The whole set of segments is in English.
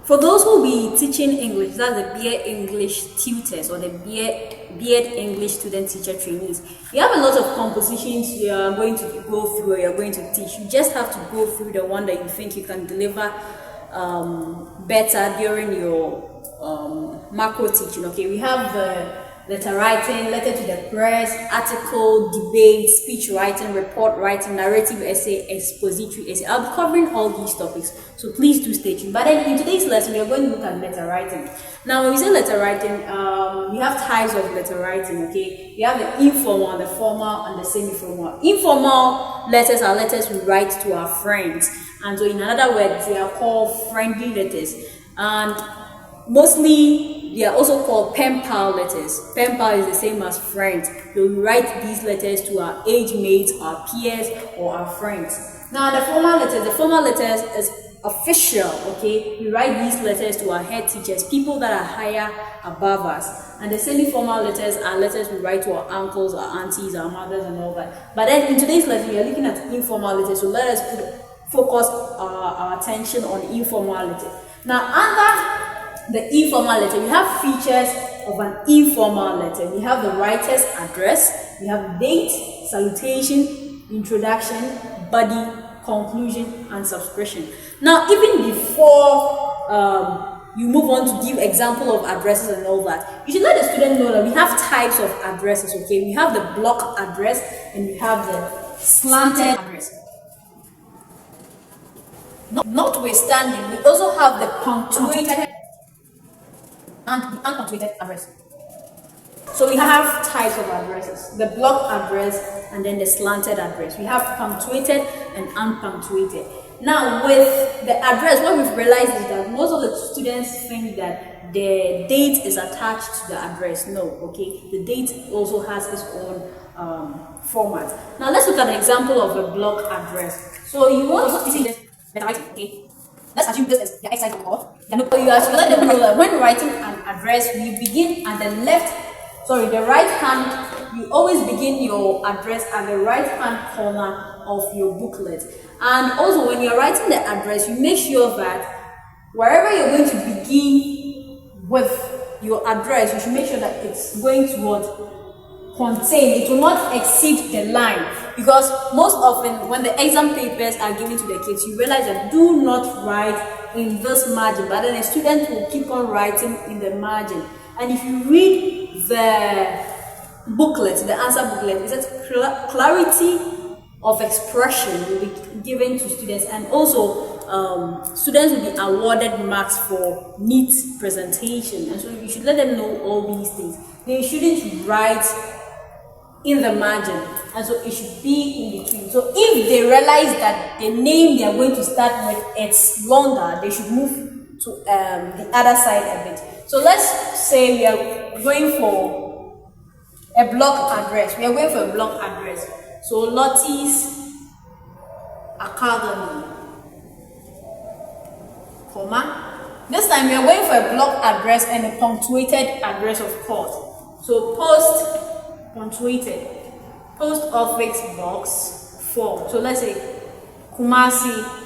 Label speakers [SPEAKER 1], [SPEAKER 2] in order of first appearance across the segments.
[SPEAKER 1] For those who will be teaching English, that's the B.ed English tutors or the B.ed English student teacher trainees, you have a lot of compositions you are going to go through or you're going to teach. You just have to go through the one that you think you can deliver better during your macro teaching. Okay, we have the letter writing, letter to the press, article, debate, speech writing, report writing, narrative essay, expository essay. I'll be covering all these topics, so please do stay tuned. But then in today's lesson, we are going to look at letter writing. Now, when we say letter writing, we have types of letter writing, okay? We have the informal, the formal, and the semi-formal. Informal letters are letters we write to our friends. And so in other words, they are called friendly letters. And mostly, they are also called pen pal letters. Pen pal is the same as friends. So we write these letters to our age mates, our peers, or our friends. Now, the formal letters is official, okay? We write these letters to our head teachers, people that are higher above us. And the semi-formal letters are letters we write to our uncles, our aunties, our mothers, and all that. But then in today's lesson, we are looking at informal letters, so let us focus our attention on informal letters. Now, under the informal letter, we have features of an informal letter. We have the writer's address, we have date, salutation, introduction, body, conclusion, and subscription. Now, even before you move on to give example of addresses and all that, you should let the student know that we have types of addresses, okay? We have the block address and we have the slanted address. Notwithstanding, we also have the punctuated and unpunctuated address. So we have types of addresses: the block address and then the slanted address. We have punctuated and unpunctuated. Now, with the address, what we've realized is that most of the students think that the date is attached to the address. No, okay, the date also has its own format. Now, let's look at an example of a block address. So you want to see this letter writing, okay? Let's assume this is your exercise board. You should let them know that when writing an address, we begin at the the right hand. You always begin your address at the right hand corner of your booklet. And also, when you're writing the address, you make sure that wherever you're going to begin with your address, you should make sure that it's going to contain, it will not exceed the line, because most often when the exam papers are given to the kids, you realize that do not write in this margin, but then a student will keep on writing in the margin. And if you read the booklet, the answer booklet, it says clarity of expression will be given to students, and also students will be awarded marks for neat presentation. And so you should let them know all these things. They shouldn't write in the margin, and so it should be in between. So if they realize that the name they are going to start with it's longer, they should move to the other side a bit. So let's say we are going for a block address. We are going for a block address. So Lottie's Academy, comma. This time we are going for a block address and a punctuated address, of course. So post punctuated, post office box 4. So let's say Kumasi,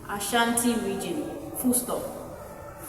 [SPEAKER 1] Ashanti region, full stop.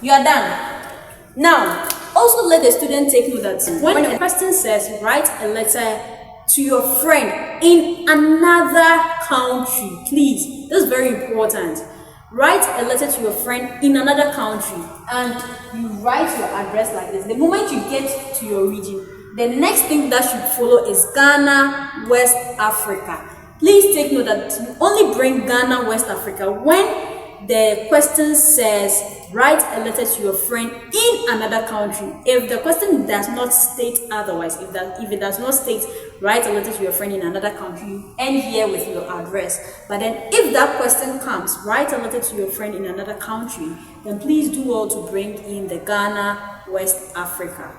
[SPEAKER 1] You are done. Now, also let the student take note that when a person says write a letter to your friend in another country, please, this is very important. Write a letter to your friend in another country, and you write your address like this. The moment you get to your region, the next thing that should follow is Ghana, West Africa. Please take note that you only bring Ghana, West Africa when the question says write a letter to your friend in another country. If the question does not state otherwise, if it does not state write a letter to your friend in another country, you end here with your address. But then if that question comes, write a letter to your friend in another country, then please do all to bring in the Ghana, West Africa.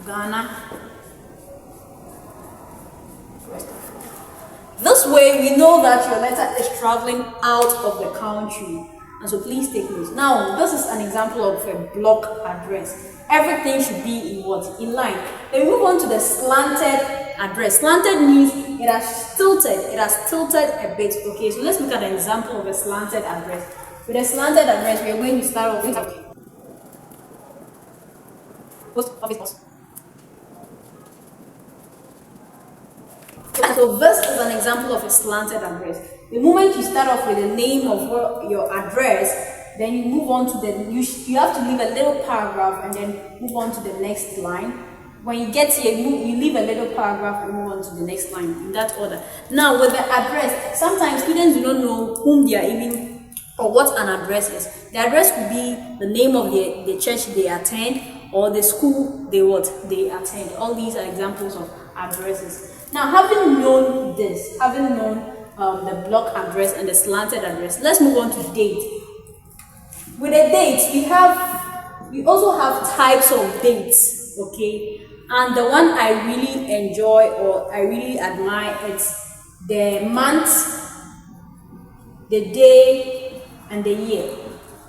[SPEAKER 1] Ghana, West Africa. This way we know that your letter is traveling out of the country, and so please take note. Now, this is an example of a block address. Everything should be in what? In line. Then we move on to the slanted address. Slanted means it has tilted a bit. Okay, so let's look at an example of a slanted address. With a slanted address, we are going to start off with post office. So this is an example of a slanted address. The moment you start off with the name of your address, then you move on to the, you have to leave a little paragraph and then move on to the next line. When you get here, you leave a little paragraph and move on to the next line in that order. Now with the address, sometimes students do not know whom they are even, or what an address is. The address could be the name of the church they attend or the school they attend. All these are examples of addresses. Now, having known this, having known the block address and the slanted address, let's move on to date. With a date, we also have types of dates, okay? And the one I really enjoy or I really admire is the month, the day, and the year,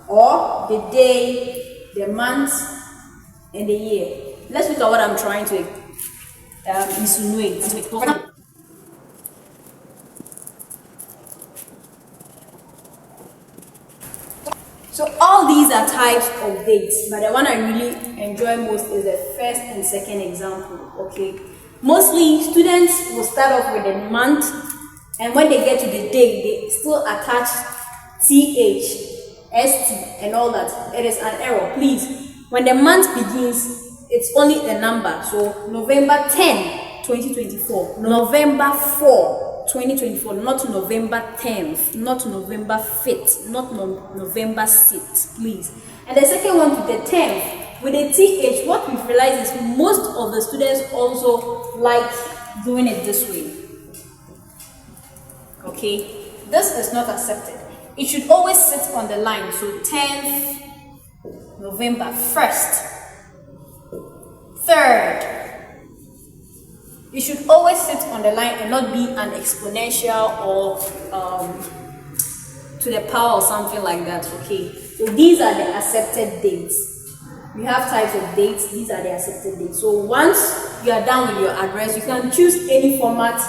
[SPEAKER 1] or the day, the month, and the year. Let's look at what I'm trying to insinuate. So all these are types of dates, but the one I really enjoy most is the first and second example. Okay, mostly students will start off with the month, and when they get to the day, they still attach th, st, and all that. It is an error. Please, when the month begins, it's only a number. So November 10, 2024, November 4, 2024, not November 10th, not November 5th, not November 6th, please. And the second one to the 10th, with the th, what we've realized is most of the students also like doing it this way. Okay, this is not accepted. It should always sit on the line. So 10th November, 1st, 3rd. It should always sit on the line and not be an exponential or to the power or something like that. Okay, so these are the accepted dates. We have types of dates. These are the accepted dates. So once you are done with your address, you can choose any format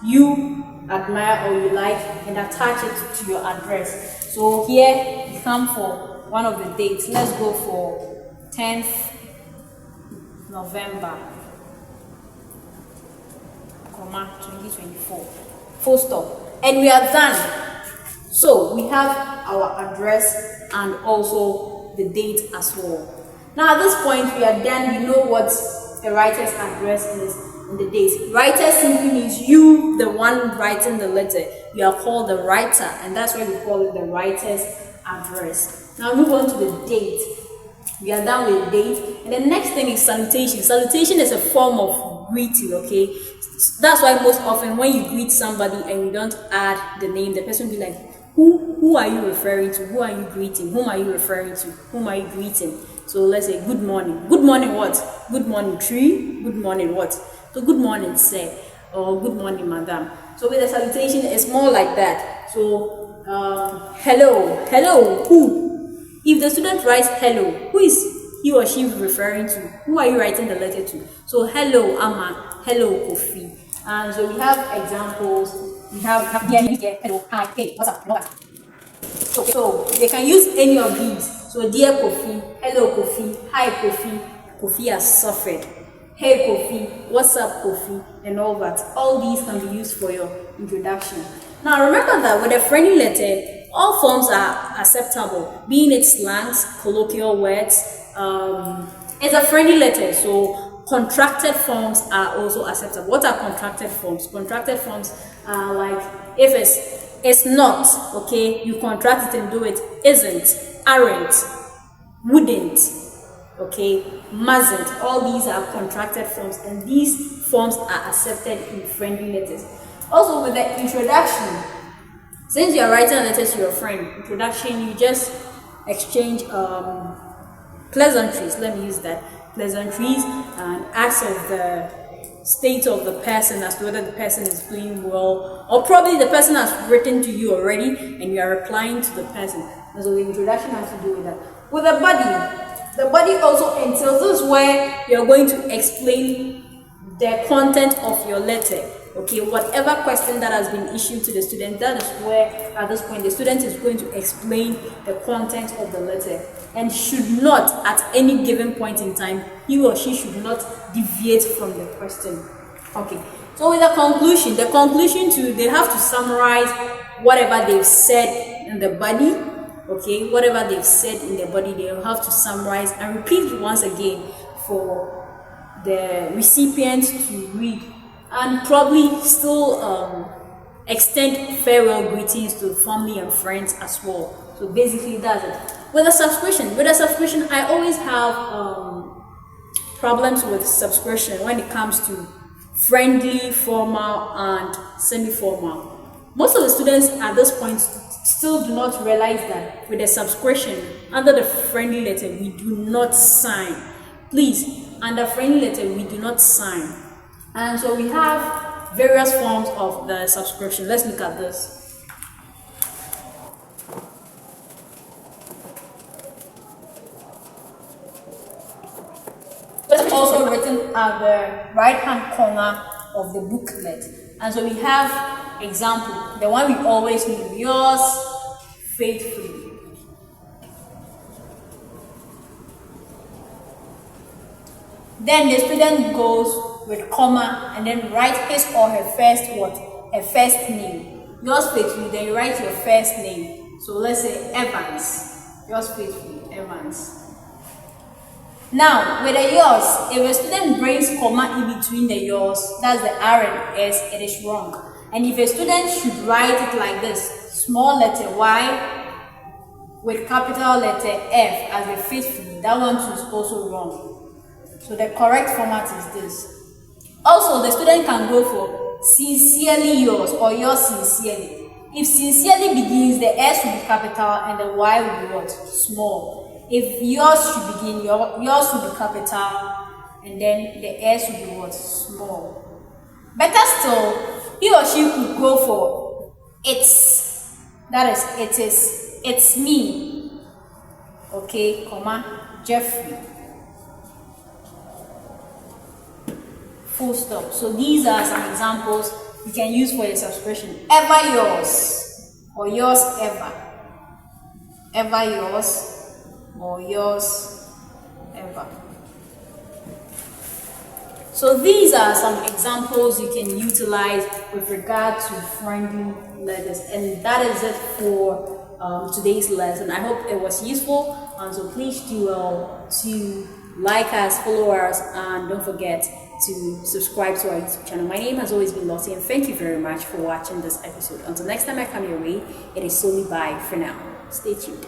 [SPEAKER 1] you admire or you like and attach it to your address. So here you come for one of the dates. Let's go for 10th November, 2024, full stop, and we are done. So we have our address and also the date as well. Now at this point we are done. We know what a writer's address is and the date. Writer simply means you, the one writing the letter. You are called the writer, and that's why we call it the writer's address. Now move on to the date. We are done with date, and the next thing is salutation. Salutation is a form of greeting, okay? That's why most often when you greet somebody and you don't add the name, the person will be like, who are you referring to? Who are you greeting? Whom are you referring to? Whom are you greeting? So let's say good morning. Good morning what? Good morning tree. Good morning what? So good morning sir, or good morning madam. So with the salutation, it's more like that. So hello. Hello who? If the student writes hello, who is he or she referring to? Who are you writing the letter to? So hello Amma, hello Kofi. And so we have examples. We have hello, hi, hey, what's up? So they can use any of these. So dear Kofi, hello Kofi, hi Kofi, Kofi has suffered. Hey Kofi, what's up Kofi, and all that. All these can be used for your introduction. Now remember that with a friendly letter, all forms are acceptable, being it slangs, colloquial words. It's a friendly letter, so contracted forms are also acceptable. What are contracted forms? Contracted forms are like if it's not, okay, you contract it and do it. Isn't, aren't, wouldn't, okay, mustn't. All these are contracted forms, and these forms are accepted in friendly letters. Also with the introduction, since you are writing a letter to your friend, introduction, you just exchange pleasantries. Let me use that, pleasantries, and ask of the state of the person as to whether the person is doing well, or probably the person has written to you already and you are replying to the person. And so the introduction has to do with that. With the body also entails, this is where you're going to explain the content of your letter. Okay, whatever question that has been issued to the student, that is where at this point the student is going to explain the content of the letter, and should not at any given point in time, he or she should not deviate from the question. Okay, so with the conclusion too, they have to summarize whatever they've said in the body. Okay, whatever they've said in the body, they will have to summarize and repeat it once again for the recipient to read, and probably still extend farewell greetings to family and friends as well. So basically that's it. With a subscription, I always have problems with subscription when it comes to friendly, formal, and semi-formal. Most of the students at this point still do not realize that with a subscription, under the friendly letter, we do not sign. Please, under friendly letter, we do not sign. And so we have various forms of the subscription. Let's look at this. It's also written at the right-hand corner of the booklet. And so we have example, the one we always know, yours faithfully. Then the student goes with comma and then write his or her first what? Her first name. Yours faithfully, then you write your first name. So let's say Evans. Yours faithfully, Evans. Now, with the yours, if a student brings comma in between the yours, that's the R and S, it is wrong. And if a student should write it like this, small letter Y with capital letter F as the faithfully, that one too is also wrong. So the correct format is this. Also, the student can go for sincerely yours or yours sincerely. If sincerely begins, the S will be capital and the Y will be what? Small. If yours should begin, yours will be capital and then the S will be what? Small. Better still, he or she could go for it's. That is, it is, it's me. Okay, comma, Jeffrey. Full stop. So these are some examples you can use for your subscription. Ever yours or yours ever. Ever yours or yours ever. So these are some examples you can utilize with regard to friendly letters, and that is it for today's lesson. I hope it was useful, and so please do to like us, follow us, and don't forget to subscribe to our YouTube channel. My name has always been Lottie, and thank you very much for watching this episode. Until next time I come your way, it is solely bye for now. Stay tuned.